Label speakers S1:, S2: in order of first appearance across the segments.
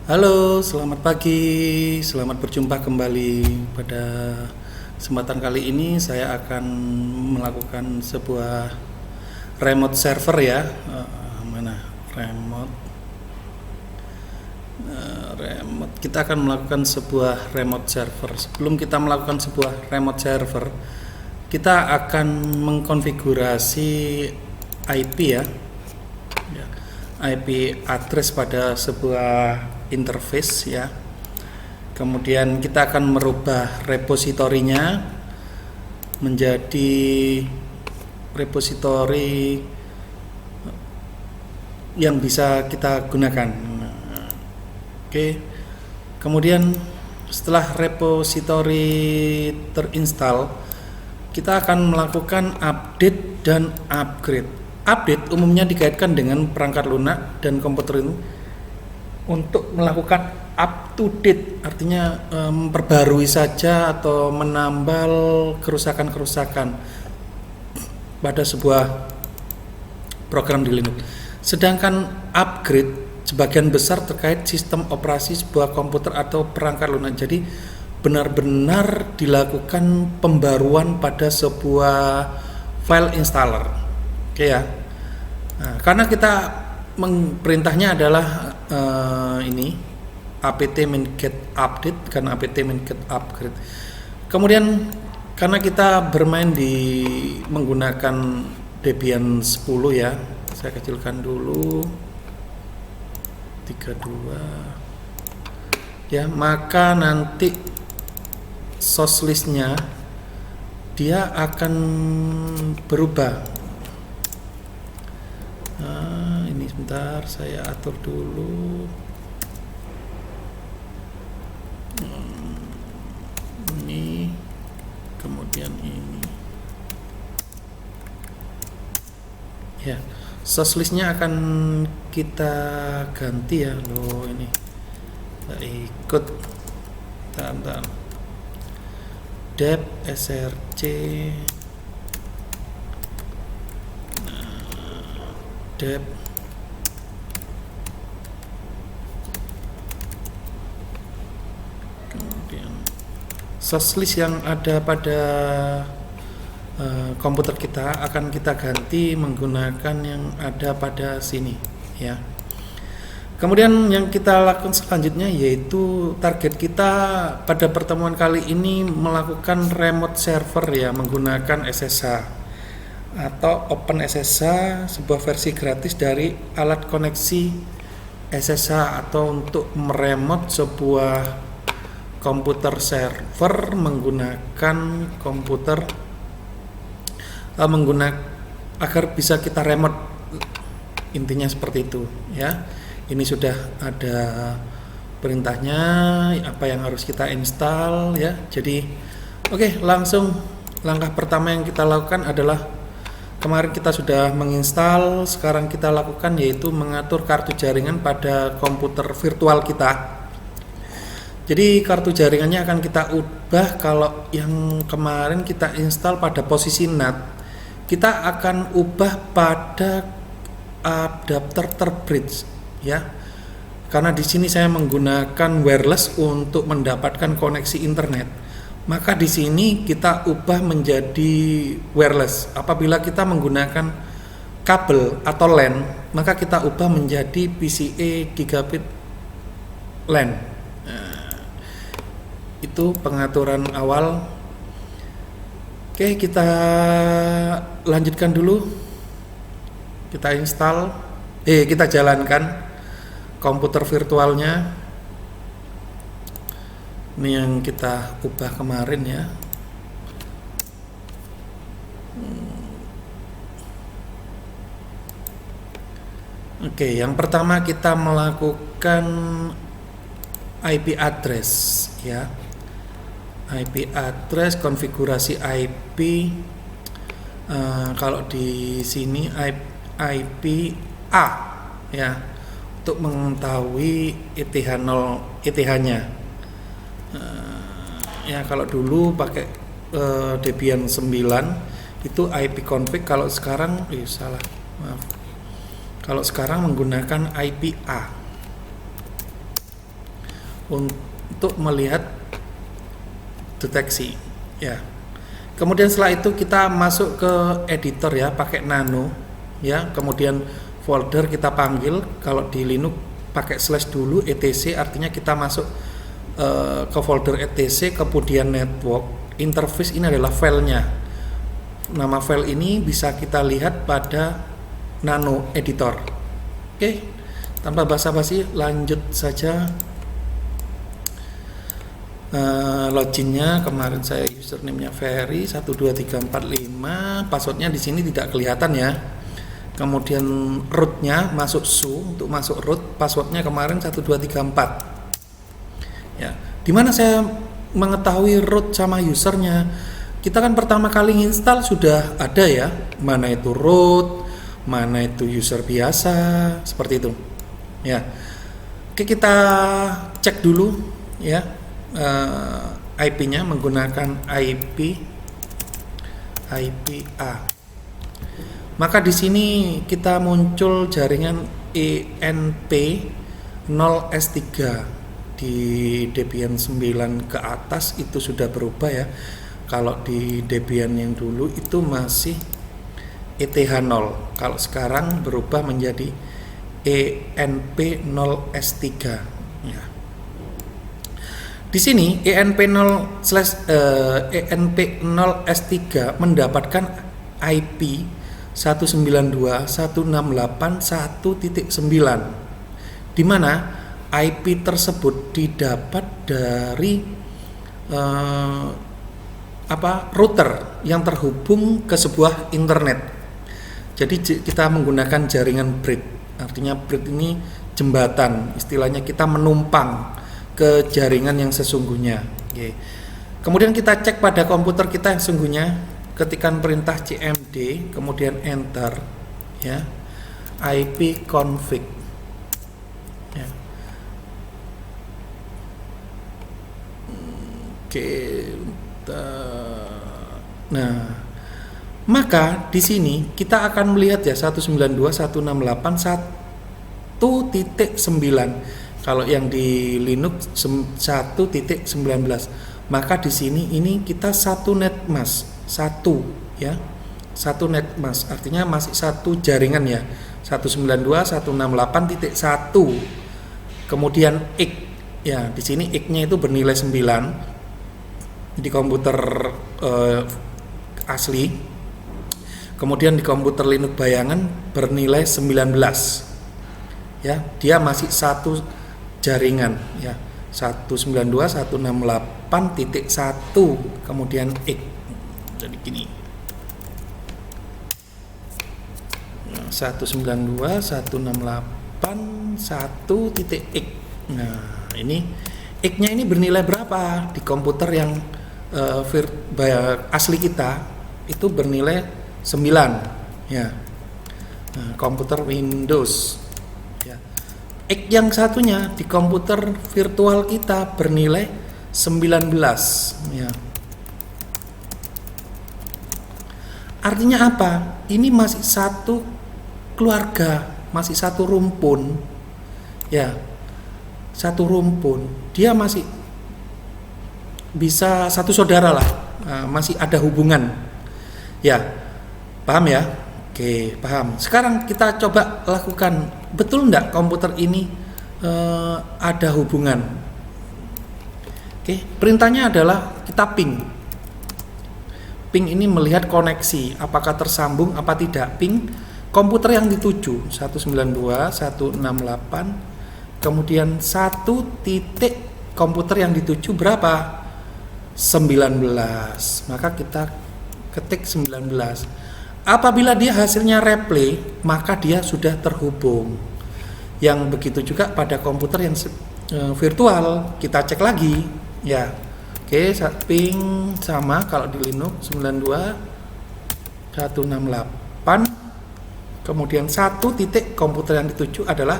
S1: Halo, selamat pagi. Selamat berjumpa kembali. Pada kesempatan kali ini saya akan melakukan sebuah remote server ya. Mana remote? Remote. Kita akan melakukan sebuah remote server. Sebelum kita melakukan sebuah remote server, kita akan mengkonfigurasi IP ya. IP address pada sebuah interface ya. Kemudian kita akan merubah repositorinya menjadi repositori yang bisa kita gunakan. Oke. Kemudian setelah repositori terinstall, kita akan melakukan update dan upgrade. Update umumnya dikaitkan dengan perangkat lunak dan komputer ini untuk melakukan up to date, artinya memperbarui saja atau menambal kerusakan-kerusakan pada sebuah program di Linux. Sedangkan upgrade sebagian besar terkait sistem operasi sebuah komputer atau perangkat lunak. Jadi benar-benar dilakukan pembaruan pada sebuah file installer. Oke ya. Nah, karena kita perintahnya adalah ini apt min-get update karena apt min-get upgrade. Kemudian karena kita bermain menggunakan Debian 10 ya, saya kecilkan dulu 32 ya, maka nanti source listnya dia akan berubah. Ini sebentar saya atur dulu. Ini kemudian ini ya, source listnya akan kita ganti ya. Loh ini nggak ikut. Bentar. Dep src dep kemudian source list yang ada pada komputer kita akan kita ganti menggunakan yang ada pada sini ya. Kemudian yang kita lakukan selanjutnya yaitu target kita pada pertemuan kali ini melakukan remote server ya, menggunakan SSH atau OpenSSH, sebuah versi gratis dari alat koneksi SSH atau untuk meremote sebuah komputer server menggunakan komputer agar bisa kita remote, intinya seperti itu ya. Ini sudah ada perintahnya apa yang harus kita install ya. Jadi oke, langsung langkah pertama yang kita lakukan adalah kemarin kita sudah menginstal, sekarang kita lakukan yaitu mengatur kartu jaringan pada komputer virtual kita. Jadi kartu jaringannya akan kita ubah. Kalau yang kemarin kita install pada posisi NAT, kita akan ubah pada adapter terbridge ya. Karena di sini saya menggunakan wireless untuk mendapatkan koneksi internet. Maka di sini kita ubah menjadi wireless. Apabila kita menggunakan kabel atau LAN, maka kita ubah menjadi PCIe gigabit LAN. Nah, itu pengaturan awal. Oke, kita lanjutkan dulu. Kita install, kita jalankan komputer virtualnya. Ini yang kita ubah kemarin ya. Oke, yang pertama kita melakukan IP address ya. IP address, konfigurasi IP. Kalau di sini IP A ya, untuk mengetahui ETH-nya. Ya kalau dulu pakai Debian 9 itu IP config, kalau sekarang salah, maaf. Kalau sekarang menggunakan IP A. untuk melihat deteksi ya. Kemudian setelah itu kita masuk ke editor ya, pakai nano ya. Kemudian folder kita panggil, kalau di Linux pakai slash dulu etc, artinya kita masuk ke folder etc, kemudian network interface, ini adalah filenya. Nama file ini bisa kita lihat pada nano editor. Oke, tanpa basa-basi lanjut saja. Loginnya kemarin saya username-nya Ferry 12345, passwordnya di sini tidak kelihatan ya. Kemudian rootnya masuk su, untuk masuk root passwordnya kemarin 1234 ya. Dimana saya mengetahui root sama usernya? Kita kan pertama kali install sudah ada ya, mana itu root, mana itu user biasa, seperti itu ya. Oke, kita cek dulu ya. IP-nya menggunakan IPA. Maka di sini kita muncul jaringan ENP0S3 di Debian 9 ke atas itu sudah berubah ya. Kalau di Debian yang dulu itu masih ETH0. Kalau sekarang berubah menjadi ENP0S3 ya. Di sini ENP0S3 mendapatkan IP 192.168.1.9, di mana IP tersebut didapat dari router yang terhubung ke sebuah internet. Jadi kita menggunakan jaringan bridge, artinya bridge ini jembatan, istilahnya kita menumpang ke jaringan yang sesungguhnya. Oke. Kemudian kita cek pada komputer kita yang sesungguhnya, ketikan perintah cmd kemudian enter ya, ipconfig ya. Oke. Nah, maka di sini kita akan melihat ya 192.168.1.9. Kalau yang di Linux 1.19, maka di sini ini kita satu netmask, satu ya, satu netmask, artinya masih satu jaringan ya, 192.168.1. Kemudian X ya, di sini X-nya itu bernilai 9 di komputer asli. Kemudian di komputer Linux bayangan bernilai 19 ya, dia masih satu jaringan ya, 192.168.1 kemudian X. Jadi gini, 192.168.1.X. Nah, ini X-nya ini bernilai berapa di komputer yang asli kita itu bernilai 9 ya. Nah, komputer Windows ya. X yang satunya di komputer virtual kita bernilai 19 ya. Artinya apa? Ini masih satu keluarga, masih satu rumpun ya. Satu rumpun. Dia masih bisa satu saudara lah, masih ada hubungan ya. Paham ya? Oke, paham. Sekarang kita coba lakukan, betul enggak komputer ini ada hubungan? Oke, perintahnya adalah kita ping. Ping ini melihat koneksi, apakah tersambung apa tidak. Ping komputer yang dituju 192.168, kemudian satu titik komputer yang dituju berapa? 19. Maka kita ketik 19. Apabila dia hasilnya replay, maka dia sudah terhubung. Yang begitu juga pada komputer yang virtual, kita cek lagi ya. Oke, ping sama kalau di Linux 92.168, kemudian satu titik komputer yang dituju adalah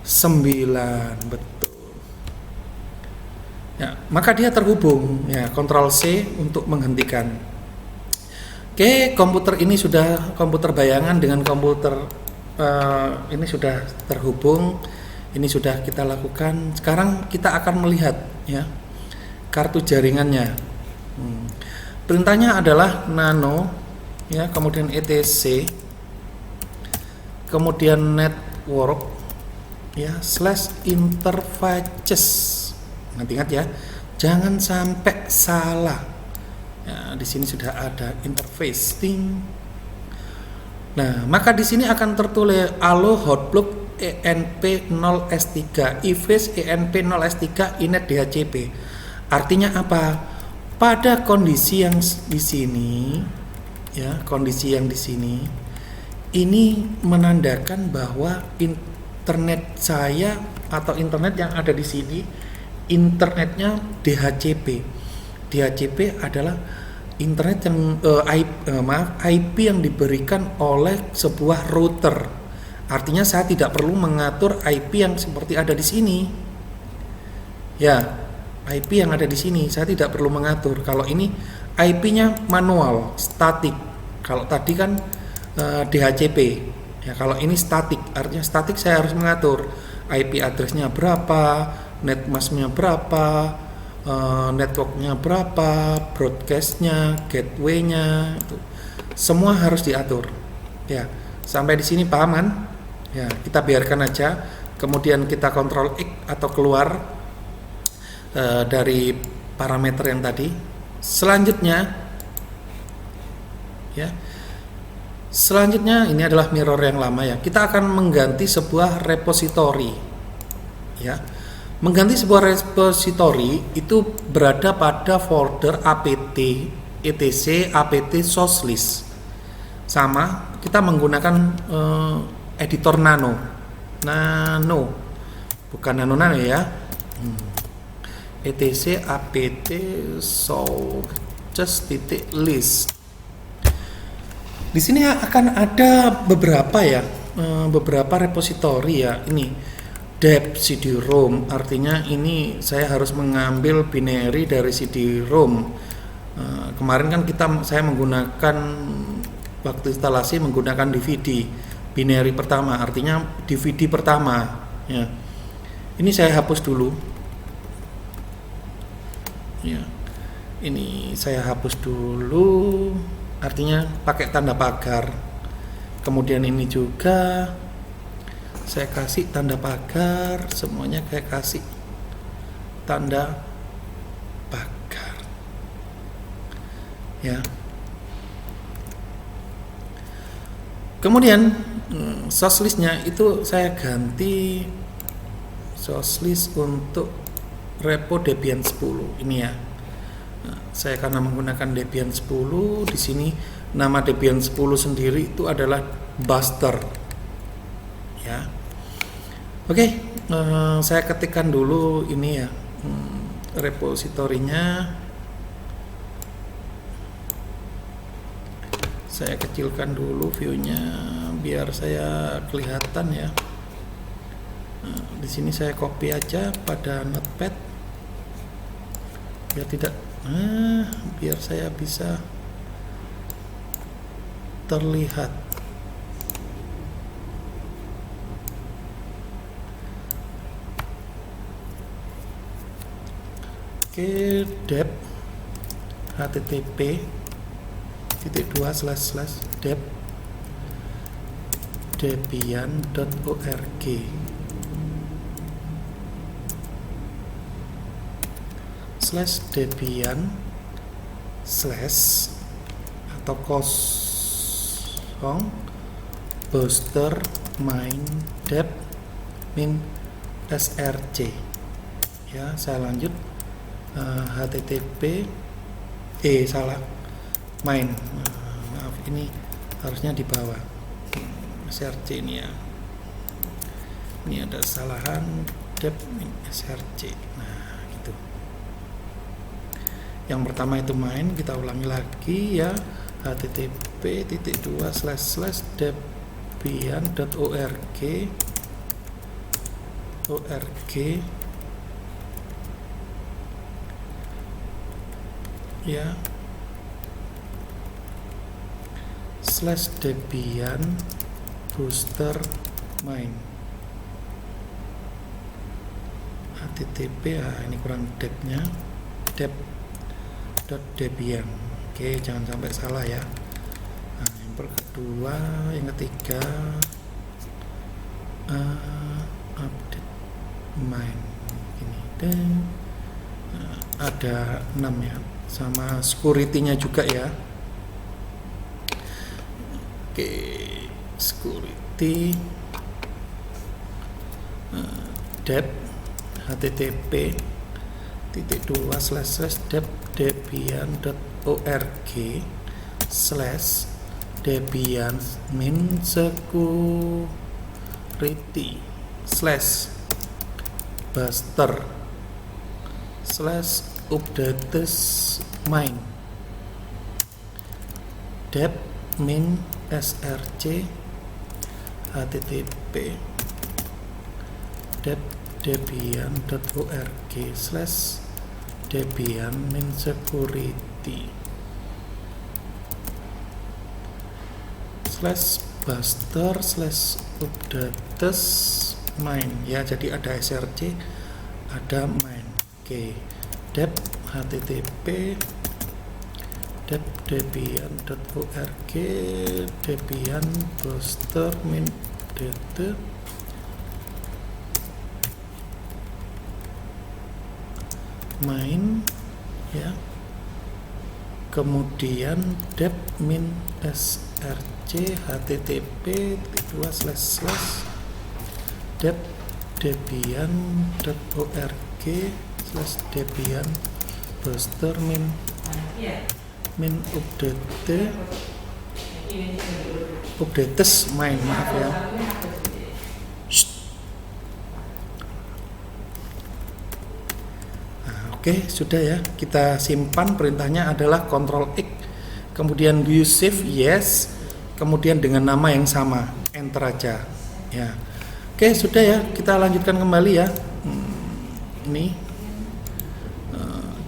S1: 9, betul. Ya, maka dia terhubung ya, Ctrl C untuk menghentikan. Oke, komputer ini sudah komputer bayangan dengan komputer ini sudah terhubung. Ini sudah kita lakukan. Sekarang kita akan melihat ya kartu jaringannya. Perintahnya adalah nano ya, kemudian etc, kemudian network ya /interfaces. Ingat ya, jangan sampai salah. Ya, di sini sudah ada interface ting. Nah, maka di sini akan tertulis allo hotplug ENP0S3 IFACE ENP0S3 inet DHCP. Artinya apa? Pada kondisi yang di sini ya, kondisi yang di sini ini menandakan bahwa internet saya atau internet yang ada di sini internetnya DHCP. DHCP adalah internet yang IP yang diberikan oleh sebuah router. Artinya saya tidak perlu mengatur IP yang seperti ada di sini. Ya, IP yang ada di sini saya tidak perlu mengatur. Kalau ini IP-nya manual, statik. Kalau tadi kan DHCP. Ya, kalau ini statik, artinya statik saya harus mengatur IP address-nya berapa, netmask-nya berapa, network-nya berapa, broadcast-nya, gateway-nya, itu semua harus diatur. Ya, sampai di sini paham kan? Ya, kita biarkan aja. Kemudian kita kontrol X atau keluar dari parameter yang tadi. Selanjutnya, ya, selanjutnya ini adalah mirror yang lama ya. Kita akan mengganti sebuah repository. Ya, mengganti sebuah repository itu berada pada folder apt etc apt source list. Sama, kita menggunakan editor nano, bukan nano ya. etc apt sources.list. Di sini akan ada beberapa ya, beberapa repository ya. Ini dep CD-ROM, artinya ini saya harus mengambil binary dari CD-ROM. Kemarin kan saya menggunakan waktu instalasi menggunakan DVD binary pertama, artinya DVD pertama ya. Ini saya hapus dulu ya, ini saya hapus dulu, artinya pakai tanda pagar. Kemudian ini juga saya kasih tanda pagar, semuanya kayak kasih tanda pagar ya. Kemudian source listnya itu saya ganti source list untuk repo Debian 10 ini ya. Nah, saya karena menggunakan Debian 10, di sini nama Debian 10 sendiri itu adalah Buster ya. Oke, saya ketikkan dulu ini ya, repositorinya. Saya kecilkan dulu view-nya biar saya kelihatan ya. Nah, di sini saya copy aja pada notepad biar tidak, biar saya bisa terlihat. Oke, dep http://dep debian.org /debian/ atau kosong booster main dep min src ya. Saya lanjut http main, maaf ini harusnya di bawah src ini ya, ini ada kesalahan dep min src. Nah gitu, yang pertama itu main, kita ulangi lagi ya, http://debian.org ya /debian booster main. http ini kurang depnya, dep.debian. Oke, jangan sampai salah ya. Nah, yang kedua, yang ketiga update main ini dan ada 6 ya, sama security-nya juga ya. Oke, security dep http://debian.org/debian-min-security/buster/updates main dep min src http debian.org/debian-security/buster/updates main ya, jadi ada src ada main. Oke, dep http debian.org debian buster min data main ya, kemudian dep min src http://dep debian.org/debian buster min updates main, maaf ya. Oke, sudah ya, kita simpan. Perintahnya adalah Ctrl X, kemudian do you save? Yes, kemudian dengan nama yang sama, enter aja ya. Oke, sudah ya, kita lanjutkan kembali ya. Ini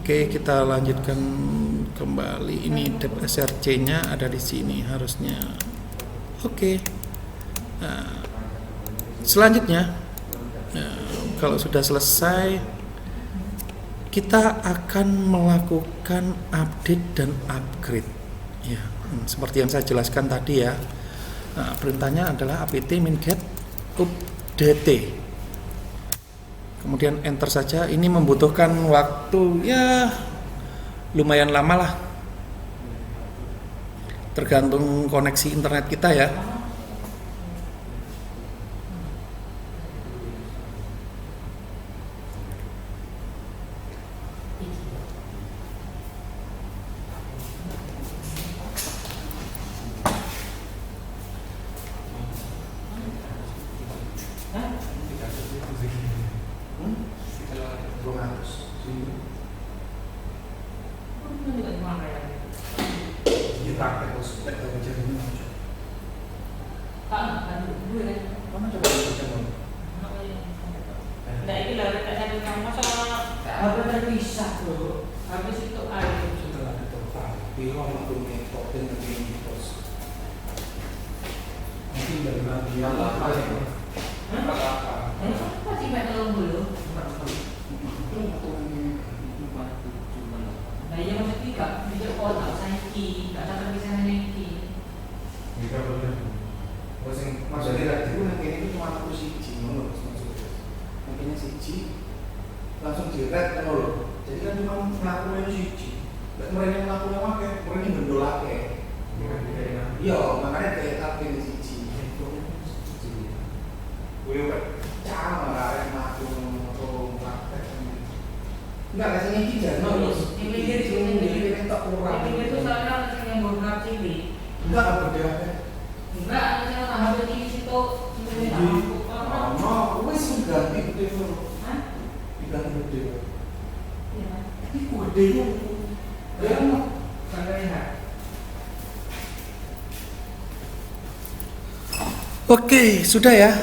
S1: oke, kita lanjutkan kembali. Ini dep src nya ada di sini harusnya. Oke, nah, selanjutnya kalau sudah selesai, kita akan melakukan update dan upgrade ya, seperti yang saya jelaskan tadi ya. Nah, perintahnya adalah apt-min-get update, kemudian enter saja. Ini membutuhkan waktu ya lumayan lama lah, tergantung koneksi internet kita ya.
S2: Langsung direct kan lho. Jadi kan cuma mlakuke siji. Lek mrene mlakuke akeh, mrene ndolake. Iya, makanya kayak tapi siji. Kuwi kok cara arek mlaku atau praktek. Enggak rasanya iki jan lho. Ini tak kurang.
S3: Ini itu soalnya ada yang beberapa cilik.
S2: Enggak beda.
S3: Enggak, ada yang tambah di situ.
S2: Oh, wis ganti gede lho. Ganti gede.
S3: Iya.
S2: Iki gede yo. Ya,
S1: Oke, sudah ya.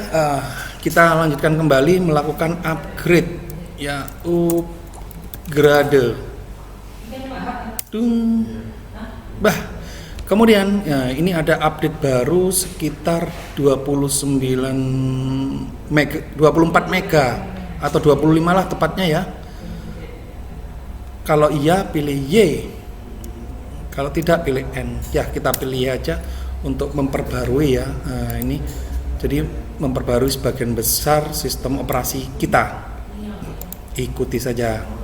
S1: Kita lanjutkan kembali melakukan upgrade ya, upgrade. Bah, kemudian ya, ini ada update baru sekitar 24 mega atau 25 lah tepatnya ya. Kalau iya pilih Y, kalau tidak pilih N. Ya kita pilih aja untuk memperbarui ya. Nah, ini jadi memperbarui sebagian besar sistem operasi kita. Ikuti saja.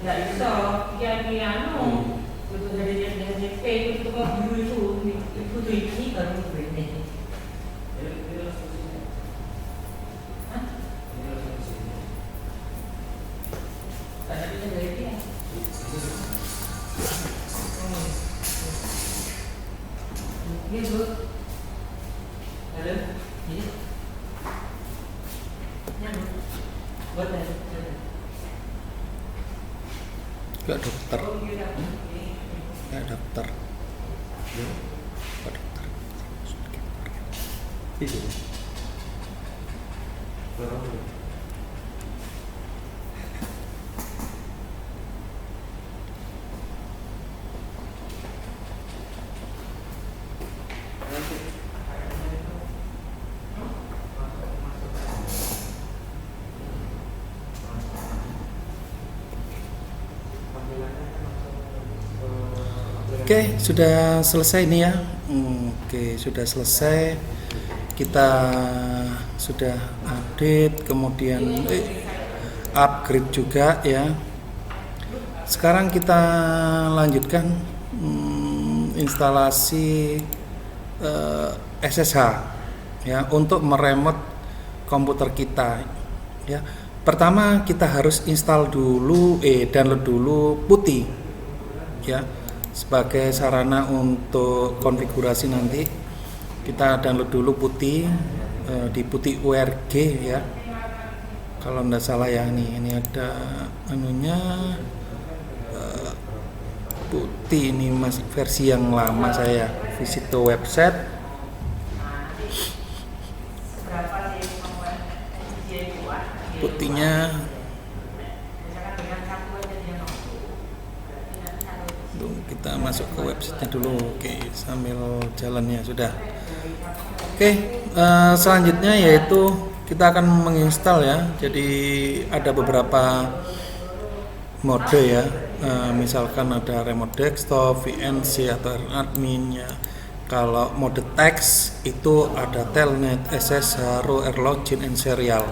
S3: Nggak bisa, piano butuh dari DP itu kok dulu itu ini baru ini. Hah? Karena bisa dari dia. Iya bu. Halo, ini. Ya bu. Buat dari.
S1: Enggak dokter. Enggak dokter. Pak dokter.
S4: Itu.
S1: Oke, sudah selesai ini ya. Oke, sudah selesai. Kita sudah update, kemudian upgrade juga ya. Sekarang kita lanjutkan instalasi SSH ya untuk meremote komputer kita ya. Pertama kita harus install dulu download dulu PuTTY ya. Sebagai sarana untuk konfigurasi nanti kita download dulu PuTTY di PuTTY URG ya. Kalau tidak salah ya ini ada anunya PuTTY ini masih versi yang lama saya visit ke website. PuTTY-nya kita masuk ke websitenya dulu. Oke, sambil jalannya sudah. Oke, selanjutnya yaitu kita akan menginstal ya. Jadi ada beberapa mode ya. Misalkan ada remote desktop, VNC atau admin ya. Kalau mode teks itu ada telnet, SSH, row, login, and serial.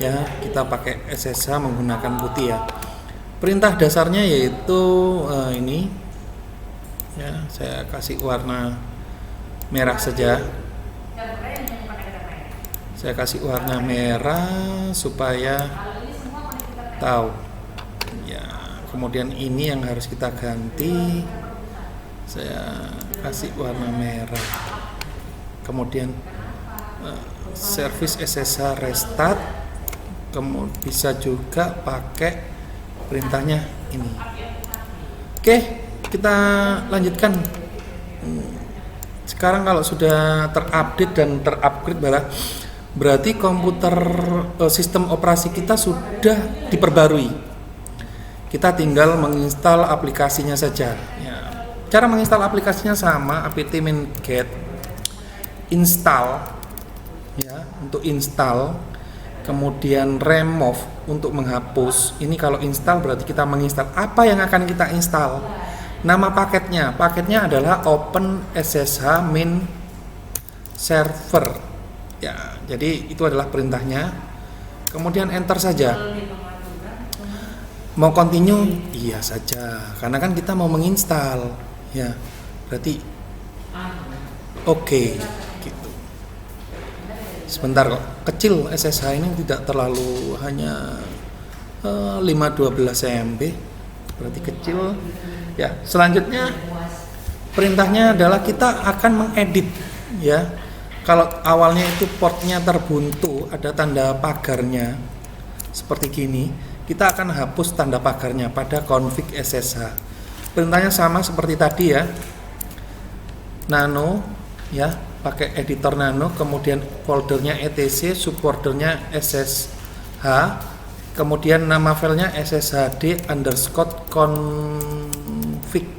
S1: Ya, kita pakai SSH menggunakan PuTTY ya. Perintah dasarnya yaitu ini. Ya, saya kasih warna merah saja. Saya kasih warna merah supaya tahu. Ya, kemudian ini yang harus kita ganti. Saya kasih warna merah. Kemudian service SSH restart. Kemudian bisa juga pakai perintahnya ini. Oke. Kita lanjutkan. Sekarang kalau sudah terupdate dan terupgrade berarti komputer sistem operasi kita sudah diperbarui. Kita tinggal menginstal aplikasinya saja ya. Cara menginstal aplikasinya sama, apt-get install ya untuk install, kemudian remove untuk menghapus. Ini kalau install berarti kita menginstal. Apa yang akan kita install? Nama paketnya adalah Open SSH Min Server. Ya, jadi itu adalah perintahnya. Kemudian enter saja. Mau continue? Iya saja, karena kan kita mau menginstal. Ya, berarti oke, gitu. Sebentar kok, kecil SSH ini tidak terlalu hanya 512 MB, berarti kecil. Ya, selanjutnya perintahnya adalah kita akan mengedit, ya. Kalau awalnya itu portnya terbuntu, ada tanda pagarnya seperti gini, kita akan hapus tanda pagarnya pada config SSH. Perintahnya sama seperti tadi ya, nano, ya, pakai editor nano, kemudian foldernya etc, subfoldernya SSH, kemudian nama filenya sshd_config.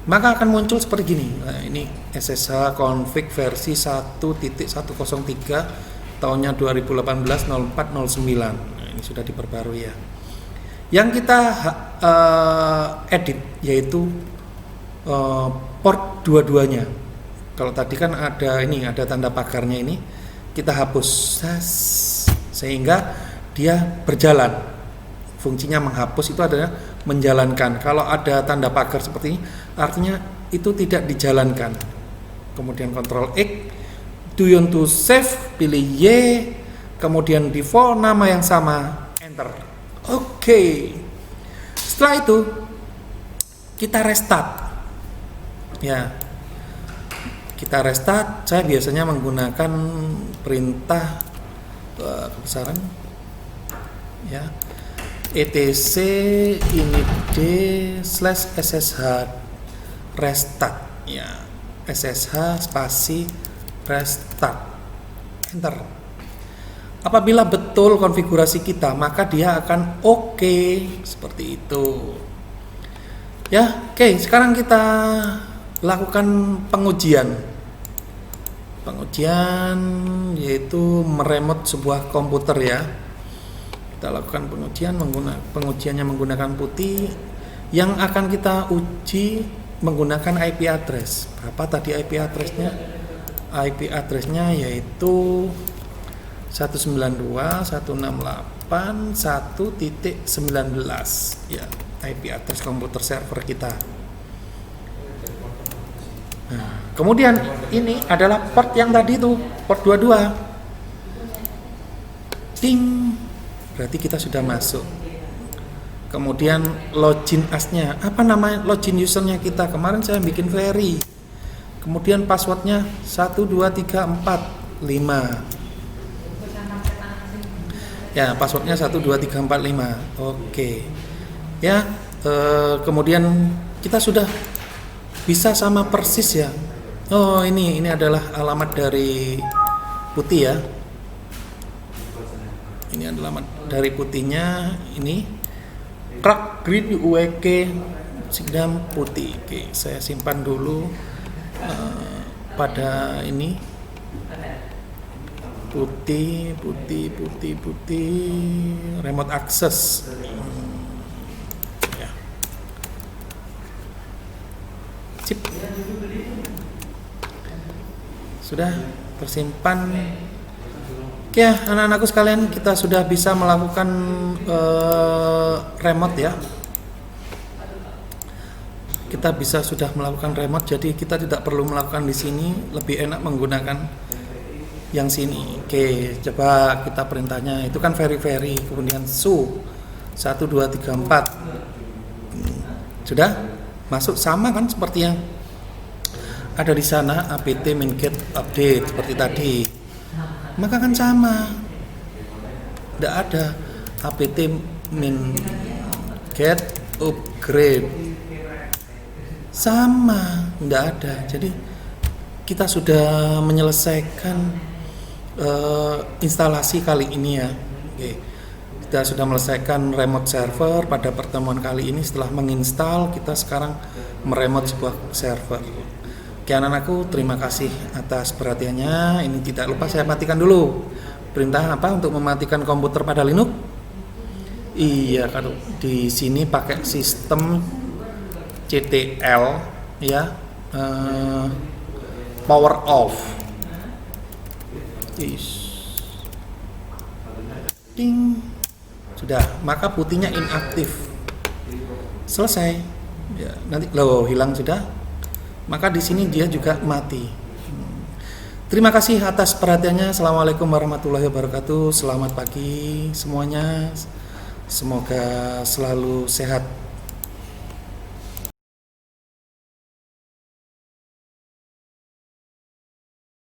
S1: Maka akan muncul seperti gini. Nah, ini SSH config versi 1.103 tahunnya 2018-04-09. Nah, ini sudah diperbarui ya. Yang kita edit yaitu port dua-duanya. Kalau tadi kan ada tanda pagarnya, ini kita hapus sehingga dia berjalan. Fungsinya menghapus itu adalah menjalankan. Kalau ada tanda pagar seperti ini, artinya itu tidak dijalankan. Kemudian Ctrl X, do you want to save, pilih Y, kemudian default nama yang sama, enter. Oke. Setelah itu kita restart. Ya. Kita restart. Saya biasanya menggunakan perintah kebesaran, ya, etc init/ssh restart, ya, ssh spasi restart, enter. Apabila betul konfigurasi kita, maka dia akan oke, seperti itu. Ya, oke, sekarang kita lakukan pengujian yaitu meremote sebuah komputer ya. Kita lakukan pengujiannya menggunakan putih. Yang akan kita uji menggunakan IP address. Berapa tadi IP addressnya? IP addressnya yaitu 192.168.1.19, ya, IP address komputer server kita. Nah, kemudian ini adalah port yang tadi tuh, port 22. Ting. Berarti kita sudah masuk. Kemudian login as-nya, apa nama login usernya kita? Kemarin saya bikin very. Kemudian passwordnya 12345. Ya, passwordnya 12345. Oke. Ya, kemudian kita sudah bisa sama persis ya. Oh, ini adalah alamat dari putih ya. Ini adalah alamat dari putihnya, ini Crack Green UWK Sigdam putih. Oke, saya simpan dulu pada ini putih remote access. Ya. Sip. Sudah tersimpan. Oke ya, anak-anakku sekalian, kita sudah bisa melakukan remote ya. Kita sudah melakukan remote, jadi kita tidak perlu melakukan di sini, lebih enak menggunakan yang sini. Oke, coba kita perintahnya, itu kan very, kemudian su 1 2 3 4. Sudah masuk sama kan seperti yang ada di sana, apt min get update seperti tadi. Maka kan sama, tidak ada apt min get upgrade, sama, tidak ada. Jadi kita sudah menyelesaikan instalasi kali ini ya. Oke. Kita sudah menyelesaikan remote server pada pertemuan kali ini. Setelah menginstal, kita sekarang meremote sebuah server. Oke, anak-anakku, terima kasih atas perhatiannya. Ini tidak lupa saya matikan dulu. Perintah apa untuk mematikan komputer pada Linux? Iya, kalau di sini pakai sistem CTL ya, power off. Ding. Sudah, maka putihnya inaktif. Selesai. Ya, nanti hilang sudah. Maka di sini dia juga mati. Terima kasih atas perhatiannya. Assalamualaikum warahmatullahi wabarakatuh. Selamat pagi semuanya. Semoga selalu sehat